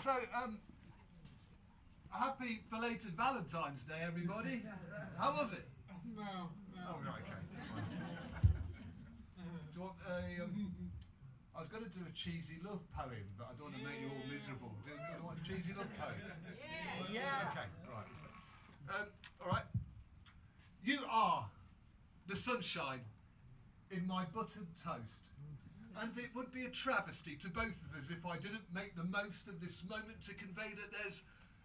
So, happy belated Valentine's Day, everybody. How was it? No. Oh, right, okay. Do you want a, I was going to do a cheesy love poem, but I don't want to make you all miserable. Do you want a cheesy love poem? Yeah. Okay, right. All right. You are the sunshine in my buttered toast. And it would be a travesty to both of us if I didn't make the most of this moment to convey that there's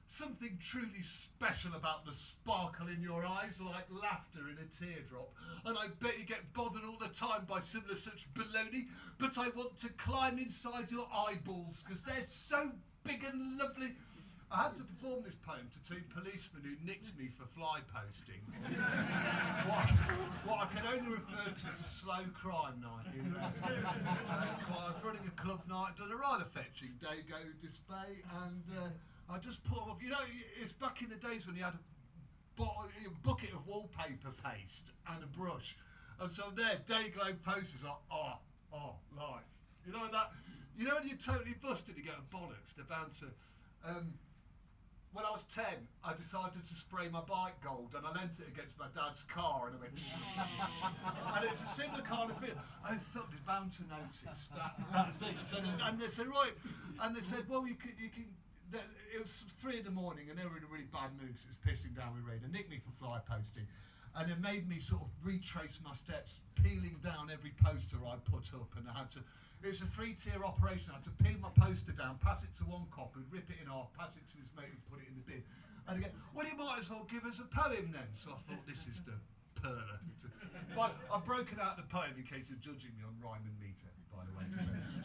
something truly special about the sparkle in your eyes, like laughter in a teardrop. And I bet you get bothered all the time by similar such baloney, but I want to climb inside your eyeballs because they're so big and lovely. I had to perform this poem to two policemen who nicked me for fly posting. what I can only refer to as a slow crime night in Leicester. I was running a club night, done a rather fetching Dago display, and I just put them up. You know, it's back in the days when you had a bucket of wallpaper paste and a brush. And so there, Dayglow posters like, life. You know that? You know when you're totally busted, you get a bollocks, they're bound to... when I was 10, I decided to spray my bike gold and I lent it against my dad's car and I went and it's a similar kind of feel. I thought they're bound to notice that thing. So and they said, right, and they said, well, you can. It was 3 in the morning and they were in a really bad mood because it was pissing down with rain and nicked me for fly posting. And it made me sort of retrace my steps, peeling down every poster I put up, and I had to. It was a 3-tier operation. I had to peel my poster down, pass it to one cop, who'd rip it in half, pass it to his mate, and put it in the bin. And again, well, you might as well give us a poem then. So I thought, this is the perler. But I've broken out the poem in case you're judging me on rhyme and metre, by the way.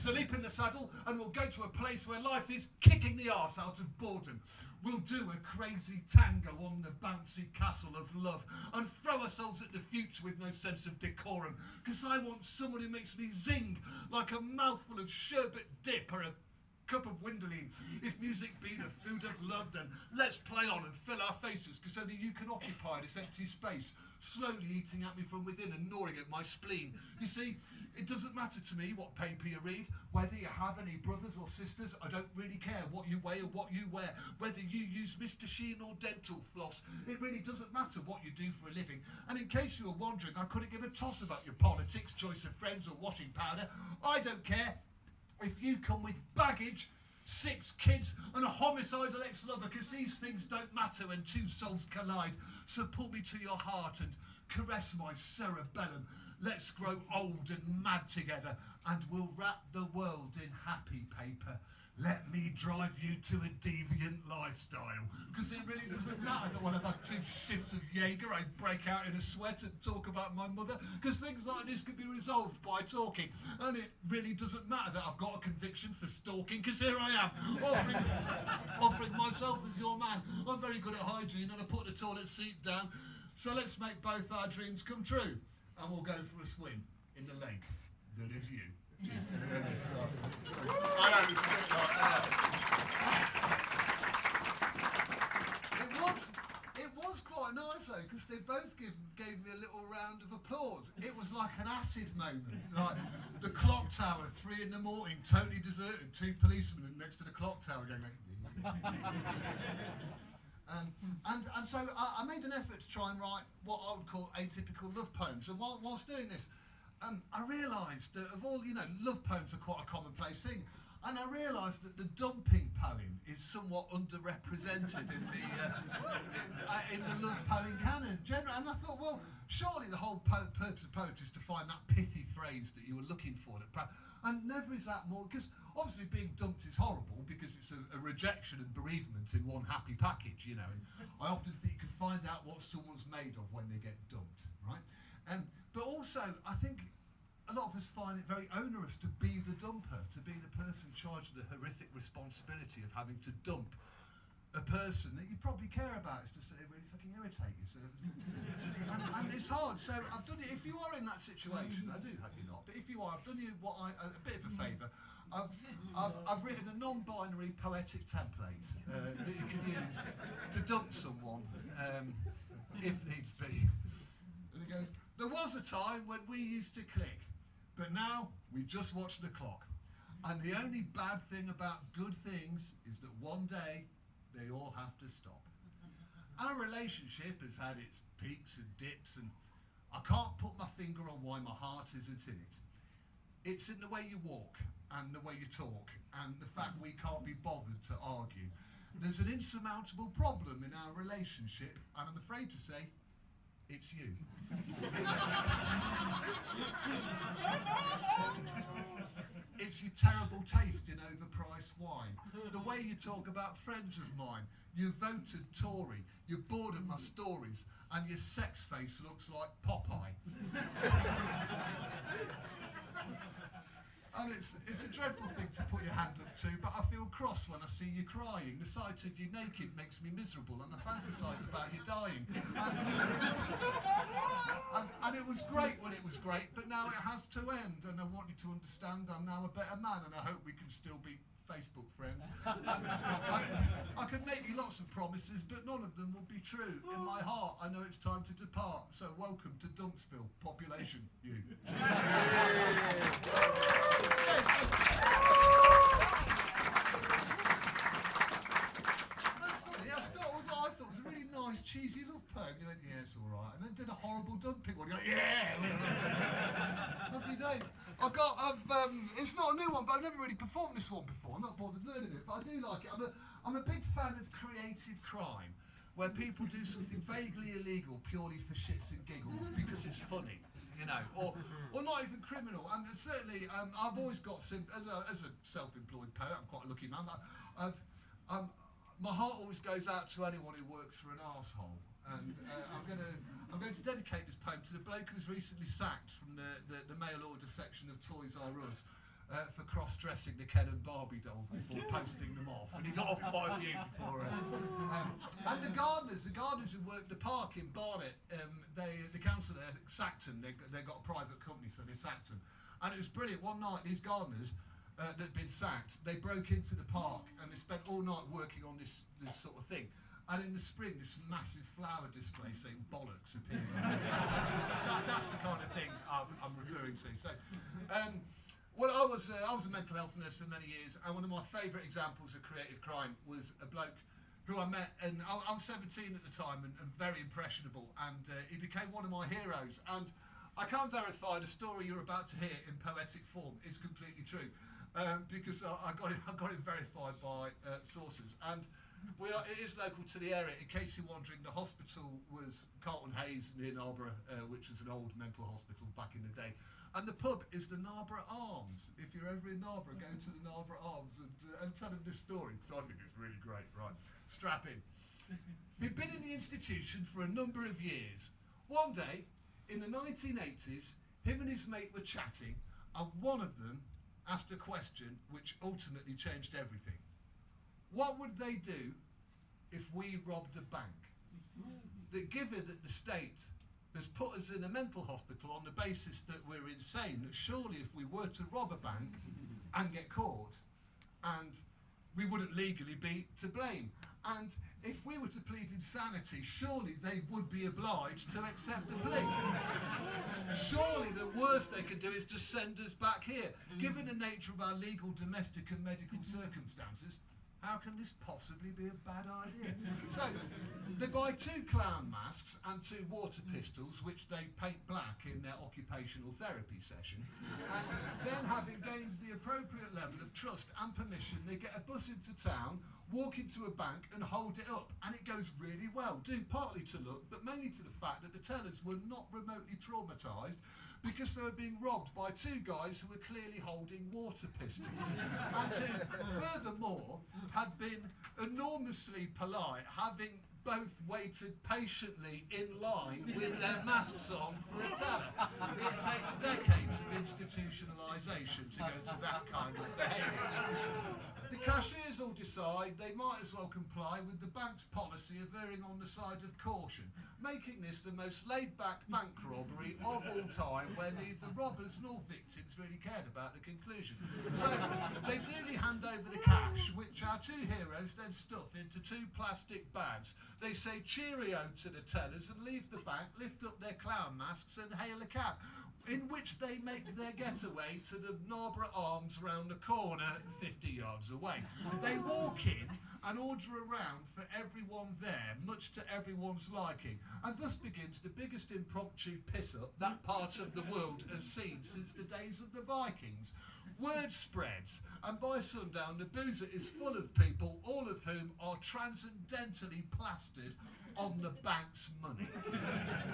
So leap in the saddle, and we'll go to a place where life is kicking the arse out of boredom. We'll do a crazy tango on the bouncy castle of love and throw ourselves at the future with no sense of decorum. Because I want someone who makes me zing like a mouthful of sherbet dip or a cup of Windolene. If music be the food of love, then let's play on and fill our faces, because only you can occupy this empty space, slowly eating at me from within and gnawing at my spleen. You see, it doesn't matter to me what paper you read, whether you have any brothers or sisters. I don't really care what you weigh or what you wear, whether you use Mr. Sheen or dental floss. It really doesn't matter what you do for a living. And in case you were wondering, I couldn't give a toss about your politics, choice of friends or washing powder. I don't care if you come with baggage, 6 kids and a homicidal ex-lover, because these things don't matter when two souls collide. So pull me to your heart and caress my cerebellum. Let's grow old and mad together, and we'll wrap the world in happy paper. Let me drive you to a deviant lifestyle, because it really doesn't matter that when I've had 2 shifts of Jaeger, I break out in a sweat and talk about my mother, because things like this can be resolved by talking. And it really doesn't matter that I've got a conviction for stalking, because here I am, offering myself as your man. I'm very good at hygiene and I put the toilet seat down. So let's make both our dreams come true, and we'll go for a swim in the lake that is you. I know it's a bit like that. It was quite nice though, because they both gave me a little round of applause. It was like an acid moment. Like the clock tower, 3 in the morning, totally deserted, 2 policemen next to the clock tower going like... And so I made an effort to try and write what I would call atypical love poems. And whilst doing this, I realised that of all, love poems are quite a commonplace thing. And I realised that the dumping poem is somewhat underrepresented in the love poem canon generally. And I thought, well, surely the whole purpose of poetry is to find that pithy phrase that you were looking for. And never is that more, because obviously being dumped is horrible because it's a rejection and bereavement in one happy package, And I often think you can find out what someone's made of when they get dumped, right? But also, I think a lot of us find it very onerous to be the dumper, to be the person charged with the horrific responsibility of having to dump a person that you probably care about. It's just that they really fucking irritate you. So, and it's hard. So I've done it. If you are in that situation, I do hope you're not, but if you are, I've done you a bit of a favour. I've written a non-binary poetic template that you can use to dump someone if needs be. And it goes, there was a time when we used to click, but now we just watch the clock. And the only bad thing about good things is that one day they all have to stop. Our relationship has had its peaks and dips, and I can't put my finger on why my heart isn't in it. It's in the way you walk and the way you talk and the fact we can't be bothered to argue. There's an insurmountable problem in our relationship, and I'm afraid to say, it's you. It's your terrible taste in overpriced wine. The way you talk about friends of mine. You voted Tory. You're bored of my stories. And your sex face looks like Popeye. And it's a dreadful thing to put your hand up to, but I feel cross when I see you crying. The sight of you naked makes me miserable, and I fantasise about you dying. And it was great when it was great, but now it has to end, and I want you to understand I'm now a better man, and I hope we can still be Facebook friends. I can make you lots of promises, but none of them will be true. In my heart, I know it's time to depart, so welcome to Dunksville, population you. I thought was a really nice, cheesy love poem. You went, yeah, it's all right. And then did a horrible dumping one. You went, yeah! Lovely days. It's not a new one, but I've never really performed this one before. I'm not bothered learning it, but I do like it. I'm a big fan of creative crime, where people do something vaguely illegal purely for shits and giggles because it's funny. You know, or not even criminal. And certainly, I've always got, as a self-employed poet, I'm quite a lucky man. My heart always goes out to anyone who works for an arsehole. And I'm going to dedicate this poem to the bloke who was recently sacked from the mail order section of Toys R Us for cross-dressing the Ken and Barbie dolls before posting them off. And he got off quite a few before. And the gardeners who worked the park in Barnet, the council there sacked them. They got a private company, so they sacked them. And it was brilliant. One night, these gardeners that had been sacked, they broke into the park and they spent all night working on this sort of thing. And in the spring, this massive flower display saying bollocks appeared. That's the kind of thing I'm referring to. So, well, I was a mental health nurse for many years, and one of my favourite examples of creative crime was a bloke who I met, and I was 17 at the time and very impressionable, and he became one of my heroes. And I can't verify the story you're about to hear in poetic form is completely true, because I got it verified by sources. And it is local to the area. In case you're wondering, the hospital was Carlton Hayes near Narborough, which was an old mental hospital back in the day. And the pub is the Narborough Arms. If you're ever in Narborough, go to the Narborough Arms and tell them this story, because I think it's really great. Right, strap in. He'd been in the institution for a number of years. One day, in the 1980s, him and his mate were chatting, and one of them asked a question which ultimately changed everything. What would they do if we robbed a bank? That given that the state has put us in a mental hospital on the basis that we're insane, that surely if we were to rob a bank and get caught, and we wouldn't legally be to blame. And if we were to plead insanity, surely they would be obliged to accept the plea. Surely the worst they could do is just send us back here. Given the nature of our legal, domestic and medical circumstances, how can this possibly be a bad idea? So, they buy 2 clown masks and 2 water pistols, which they paint black in their occupational therapy session. And then, having gained the appropriate level of trust and permission, they get a bus into town, walk into a bank and hold it up. And it goes really well, due partly to luck, but mainly to the fact that the tellers were not remotely traumatised, because they were being robbed by 2 guys who were clearly holding water pistols, and who, furthermore, had been enormously polite, having both waited patiently in line with their masks on for a teller. It takes decades of institutionalisation to go to that kind of behaviour. The cashiers all decide they might as well comply with the bank's policy of erring on the side of caution, making this the most laid-back bank robbery of all time, where neither robbers nor victims really cared about the conclusion. So they duly hand hand over the cash, which our two heroes then stuff into 2 plastic bags. They say cheerio to the tellers and leave the bank, lift up their clown masks and hail a cab, in which they make their getaway to the Narborough Arms round the corner 50 yards away. They walk in and order a round for everyone there, much to everyone's liking, and thus begins the biggest impromptu piss-up that part of the world has seen since the days of the Vikings. Word spreads, and by sundown the boozer is full of people, all of whom are transcendentally plastered on the bank's money.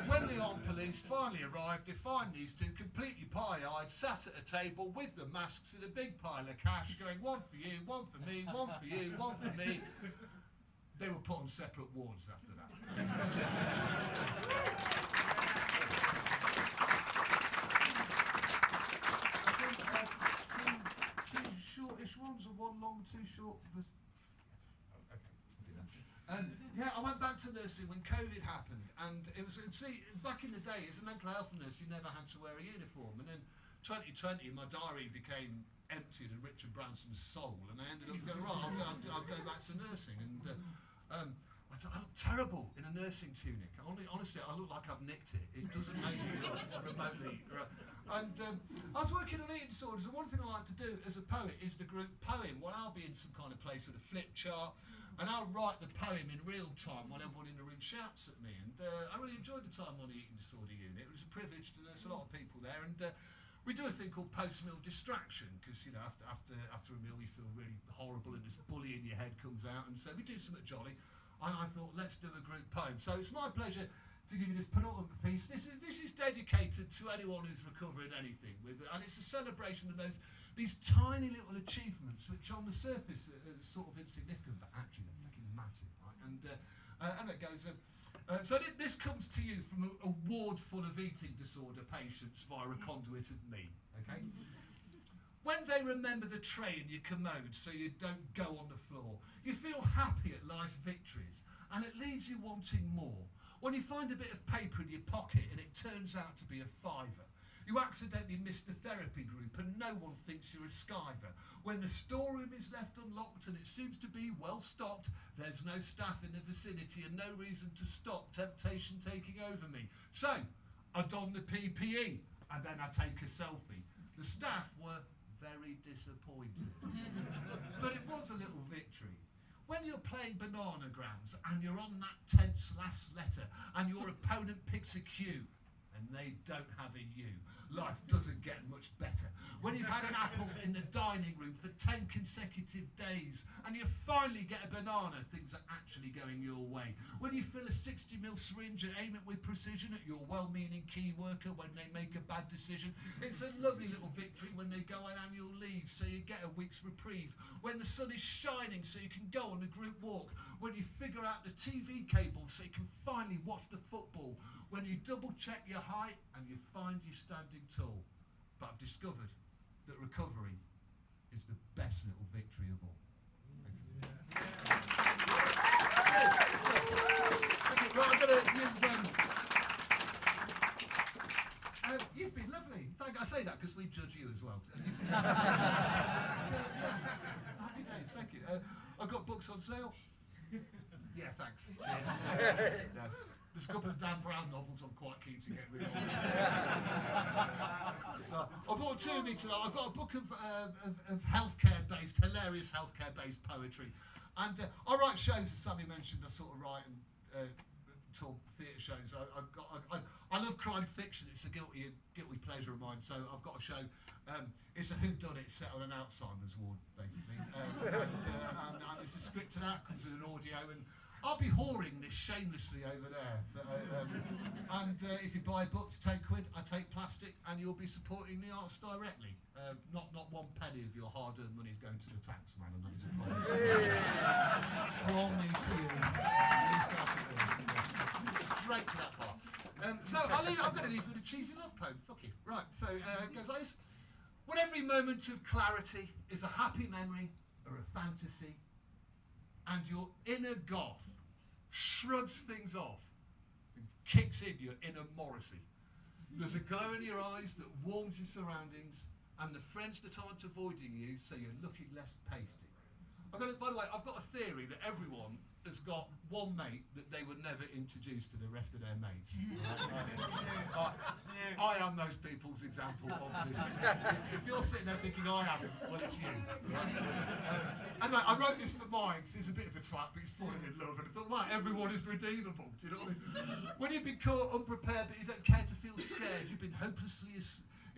When the armed police finally arrive, they find these two completely pie-eyed, sat at a table with the masks and a big pile of cash, going, one for you, one for me, one for you, one for me. They were put on separate wards after that. Two shortish ones, or one long, two short. Yeah, I went back to nursing when COVID happened, and it was, see, back in the day, as a mental health nurse, you never had to wear a uniform, and then 2020, my diary became emptied of Richard Branson's soul, and I ended up going, right, I'll go back to nursing, and I look terrible in a nursing tunic. Honestly, I look like I've nicked it. It doesn't make me look remotely. And I was working on eating disorders, and one thing I like to do as a poet is the group poem. Well, I'll be in some kind of place with a flip chart, and I'll write the poem in real time while everyone in the room shouts at me. And I really enjoyed the time on the eating disorder unit. It was a privilege to nurse a lot of people there. And we do a thing called post-meal distraction, because you know after a meal you feel really horrible and this bully in your head comes out, and so we do something jolly. And I thought, let's do a group poem. So it's my pleasure to give you this penultimate piece. This is dedicated to anyone who's recovering anything, and it's a celebration of these tiny little achievements, which on the surface are sort of insignificant, but actually they're fucking massive, right? And it goes. So this comes to you from a ward full of eating disorder patients via a conduit of me. Okay. When they remember the tray in your commode so you don't go on the floor, you feel happy at life's victories, and it leaves you wanting more. When you find a bit of paper in your pocket and it turns out to be a fiver, you accidentally miss the therapy group and no one thinks you're a skiver. When the storeroom is left unlocked and it seems to be well stocked, there's no staff in the vicinity and no reason to stop temptation taking over me. So, I don the PPE and then I take a selfie. The staff were very disappointed. But it was a little victory. When you're playing bananagrams and you're on that tense last letter and your opponent picks a Q and they don't have a U, life doesn't get much better. When you've had an apple in the dining room for 10 consecutive days and you finally get a banana, things are actually going your way. When you fill a 60mm syringe and aim it with precision at your well-meaning key worker when they make a bad decision, it's a lovely little victory when they go on annual leave so you get a week's reprieve. When the sun is shining so you can go on a group walk. When you figure out the TV cable so you can finally watch the football. When you double check your height and you find you're standing tall. But I've discovered that recovery is the best little victory of all. You've been lovely. I say that because we judge you as well. Happy days, thank you. I've got books on sale. Yeah, thanks. Cheers. No. There's a couple of Dan Brown novels I'm quite keen to get rid of. I brought two of me tonight. I've got a book of healthcare-based, hilarious healthcare-based poetry. And I write shows, as Sammy mentioned, I sort of write and talk theatre shows. I love crime fiction. It's a guilty pleasure of mine. So I've got a show. It's a whodunit set on an Alzheimer's ward, basically. And it's a scripted out, comes with an audio, and I'll be whoring this shamelessly over there. If you buy a book to take £1, I take plastic, and you'll be supporting the arts directly. Not 1 penny of your hard-earned money is going to the tax man, and that is a promise. From me to you. Straight to that part. So I'm going to leave you with a cheesy love poem. Fuck you. Right, so it goes like this. When every moment of clarity is a happy memory or a fantasy, and your inner goth shrugs things off and kicks in your inner Morrissey. There's a glow in your eyes that warms your surroundings, and the friends that aren't avoiding you say you're looking less pasty. By the way, I've got a theory that everyone has got one mate that they would never introduce to the rest of their mates. I am those people's example, obviously. If you're sitting there thinking I am, well, it's you. Anyway, I wrote this for mine because he's a bit of a twat, but he's falling in love, and I thought, right, everyone is redeemable. Do you know what I mean? When you've been caught unprepared but you don't care to feel scared, you've been hopelessly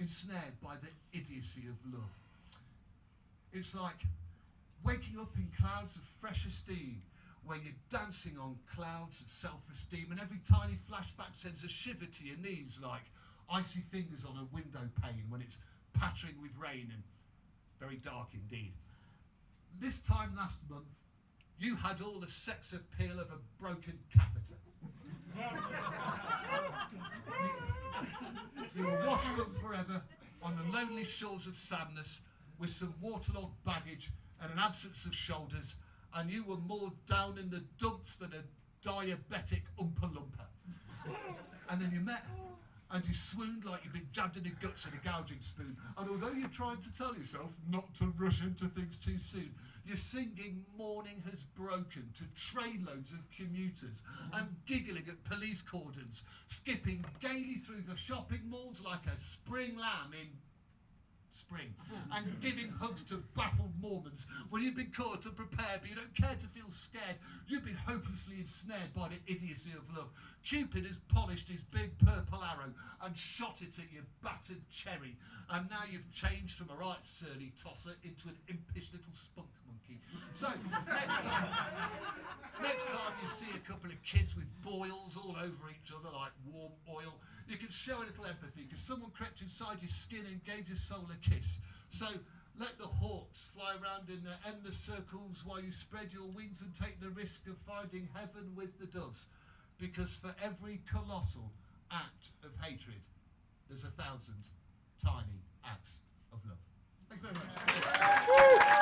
ensnared by the idiocy of love. It's like waking up in clouds of fresh esteem, where you're dancing on clouds of self-esteem, and every tiny flashback sends a shiver to your knees like icy fingers on a window pane when it's pattering with rain and very dark indeed. This time last month, you had all the sex appeal of a broken catheter. You were washed up forever on the lonely shores of sadness with some waterlogged baggage and an absence of shoulders, and you were more down in the dumps than a diabetic Oompa Loompa. And then you met, and you swooned like you'd been jabbed in the guts with a gouging spoon. And although you're trying to tell yourself not to rush into things too soon, you're singing Morning Has Broken to trainloads of commuters and giggling at police cordons, skipping gaily through the shopping malls like a spring lamb in spring, and giving hugs to baffled Mormons when you've been caught unprepared but you don't care to feel scared. You've been hopelessly ensnared by the idiocy of love. Cupid has polished his big purple arrow and shot it at your battered cherry, and now you've changed from a right surly tosser into an impish little spunk monkey. So next time you see a couple of kids with boils all over each other like warm oil, you can show a little empathy because someone crept inside your skin and gave your soul a kiss. So let the hawks fly around in their endless circles while you spread your wings and take the risk of finding heaven with the doves. Because for every colossal act of hatred, there's 1,000 tiny acts of love. Thanks very much.